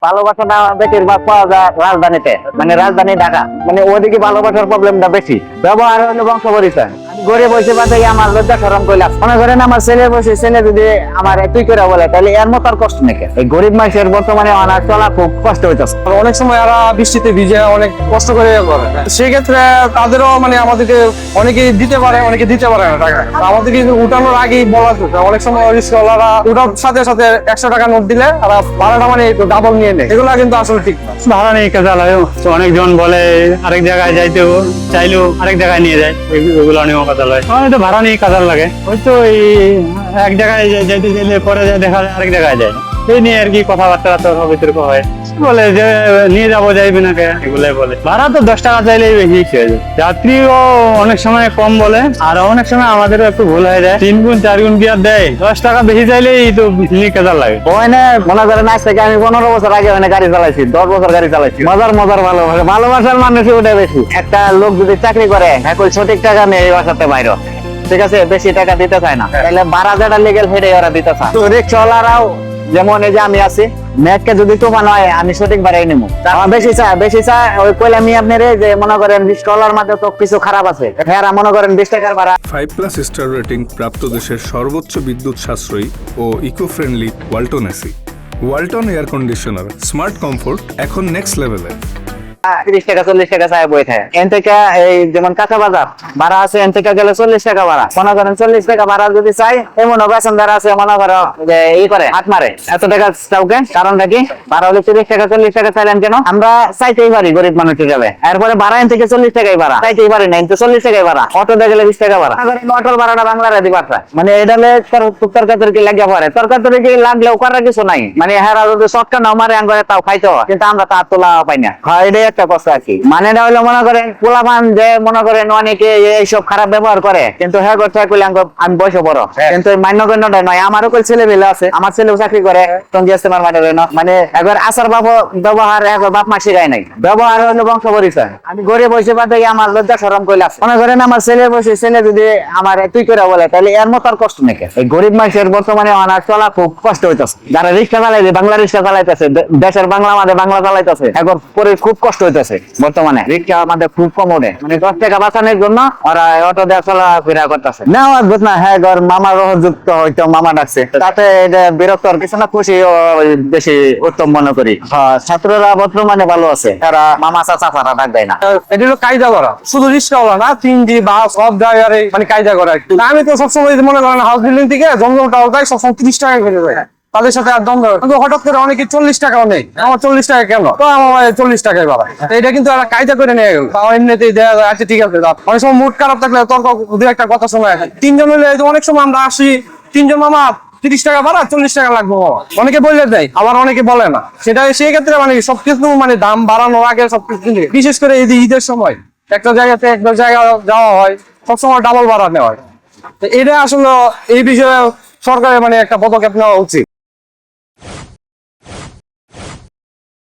ভালোবাসাটা বেশিরভাগ পাওয়া যায় রাজধানীতে, মানে রাজধানী ঢাকা, মানে ওদিকে ভালোবাসার প্রবলেমটা বেশি। ব্যবহার হলো বংশ পরিচয়। গরিব বসে বাদে আমার লজ্জা সরম কইলাম, মনে করেন আমার ছেলে বসে ছেলে যদি আমার তুই করে বলে, তাহলে এর মতো আর কষ্ট নাকি? এই গরিব মানুষের বর্তমানে অনার চলা খুব কষ্ট হইতেছে। অনেক সময় এরা বৃষ্টিতে ভিজে অনেক কষ্ট করে করে, সেক্ষেত্রে তাদেরও মানে আমাদেরকে অনেকে দিতে পারে, অনেকে দিতে পারে না টাকা। আমাদেরকে উঠানোর আগেই বলা যেত, অনেক সময় রিস্কওয়ালারা উঠার সাথে সাথে 100 টাকা নোট দিলে আর ভাড়াটা মানে একটু ডাবল নিয়ে নেয়। এগুলো কিন্তু আসলে ঠিক না। ভাড়া নেই কাজা লাগে, অনেকজন বলে আরেক জায়গায় যাইতেও চাইলেও আরেক জায়গায় নিয়ে যায়, ওইগুলো অনেক কাজা লাগে। তো ভাড়া নেই কাজার লাগে, ওই তো এই এক জায়গায় যাইতে চাইলে পরে যায় দেখা যায় আরেক জায়গায় যায়, এই নিয়ে আর কি কথাবার্তা বিতর্ক হয়। বলে যে নিয়ে যাবো যাইবি না কে, এগুলাই বলে। ভাড়া তো 10 টাকা চাইলেই বেশি হয়ে যায়। যাত্রীও অনেক সময় কম বলে, আর অনেক সময় আমাদেরও একটু ভুল হয়ে যায়, 3 গুণ 4 গুণ গিয়ার দেয়, 10 টাকা বেশি চাইলেই তো কাজার লাগে। ওখানে মনে করেন আজ থেকে আমি 15 বছর আগে ওখানে গাড়ি চালাইছি, 10 বছর গাড়ি চালাইছি। মজার ভালোবাসা, ভালোবাসার মানুষই ওটা বেশি। একটা লোক যদি চাকরি করে এখন সঠিক টাকা নেই এই বাসাতে বাইরে, ঠিক আছে, বেশি টাকা দিতে চায় না, তাহলে ভাড়া যেটা লিগেল সেটাই ওরা দিতে চায়। তো রিক্সাওয়ালারাও যেমন এই যে আমি আছি, মেঘকে যদি তুফান হয় আমি সঠিক ভাড়াই নেবো। আমার বেশি চায় ওই কইলাম আপনার যে মনে করেন রিক্সাওয়ালার মাঝে তো কিছু খারাপ আছে, হ্যাঁ মনে করেন 20 টাকার ভাড়া। 5+ স্টার রেটিং প্রাপ্ত দেশের সর্বোচ্চ বিদ্যুৎ সাশ্রয়ী ও eco friendly Walton AC. Walton air conditioner, smart comfort এখন নেক্সট লেভেলে। 30 টাকা 40 টাকা চাই বই থাকে। এন থেকে এই যেমন কাঁচা বাজার ভাড়া আছে, এন থেকে গেলে 40 টাকা ভাড়া। মনে করেন 40 টাকা ভাড়া যদি চাই, এমন প্যাসেঞ্জার আছে মনে করো যে এই করে হাত মারে এত টাকা চাউকে, কারণটা কি? ভাড়া হলে 30 টাকা 40 টাকা চাইলেন কেন? আমরা চাইতেই পারি গরিব মানুষ হিসাবে। এরপরে ভাড়া এন থেকে 40 টাকাই ভাড়া, চাইতেই পারি না, কিন্তু 40 টাকাই ভাড়া। অটোতে গেলে 20 টাকা ভাড়া। অটোর ভাড়াটা বাংলার দিবার মানে এটা তরকারি লাগিয়ে পড়ে, তরকারি লাগলেও করার কিছু নাই, মানে হেরা যদি শর্টকা নাও মারে আঙ্গরে তাও খাইতে হয়, কিন্তু আমরা তার তোলা পাই না। হয় এটাই একটা কথা আর কি। মানে এটা হলো মনে করেন পোলাপান যে মনে করেন অনেকে এইসব খারাপ ব্যবহার করে, কিন্তু হ্যাঁ করতে আমি বয়সে বড়, কিন্তু মান্যগণ্যটা নয়। আমারও কই ছেলে মেলে আছে, আমার ছেলেও চাকরি করে টঙ্গী ইস্তেমার মাঠে, মানে একবার আসার ব্যবহার একবার বাপ মা শিখায় নাই। ব্যবহার হলো বংশ পরিচয়। আমি গরিব বসে বাদে আমার লজ্জা সরম কইলাম, মনে করেন আমার ছেলে বসে ছেলে যদি আমার তুই করে বলে, তাহলে এর মতো আর কষ্ট নাকি? এই গরিব মানুষের বর্তমানে অনার চলা খুব কষ্ট হইতেছে। যারা রিক্সা চালাইছে, বাংলা রিক্সা চালাইতেছে, দেশের বাংলা মাঝে বাংলা চালাইতেছে, এখন পরে খুব কষ্ট হইতেছে। বর্তমানে রিক্সা আমাদের খুব কম ওঠে, মানে 10 টাকা বাঁচানোর জন্য ওরা অটো দিয়ে চলাফেরা করতেছে। না অদ্ভুত না, হ্যাঁ ঘর মামার যুক্ত হয়তো মামা ডাকছে, তাতে বিরক্ত আর কিছু না, খুশি বেশি উত্তম মনে করি। ছাত্ররা বর্তমানে ভালো আছে, তারা মামা চাচা ছাড়া ডাক দেয় না। এটা হলো কায়দা করা, শুধু রিস্কাওয়ালা না, 3G বাস সব ড্রাইভারে মানে কায়দা করা। আমি তো সবসময় মনে করেন হাউস বিল্ডিং থেকে জমজম টাওয়ার যাই, সবসময় 30 টাকা করে যায়, তাদের সাথে আর দ্বন্দ্ব। কিন্তু হঠাৎ করে অনেকে 40 টাকাও নেই, আমার 40 টাকা কেন? তো আমার 40 টাকায় বাড়া। এটা কিন্তু একটা কায়দা করে নিয়ে গেল, তাও এমনিতেই দেওয়া যায়, আচ্ছা ঠিক আছে। অনেক সময় মুড খারাপ থাকলে তর্ক দু একটা কথা শোনা যায়। 3 জন হলে অনেক সময় আমরা আসি, 3 জন মামা 30 টাকা ভাড়া, 40 টাকা লাগবে বাবা। অনেকে বলে দেয়, আবার অনেকে বলে না। সেটা সেই ক্ষেত্রে মানে সবকিছু মানে দাম বাড়ানোর আগে সবকিছু, বিশেষ করে এই যে ঈদের সময় একটা জায়গাতে একটা জায়গা যাওয়া হয়, সবসময় ডাবল ভাড়া নেওয়া হয়। এটা আসলে এই বিষয়ে সরকারের মানে একটা পদক্ষেপ নেওয়া উচিত।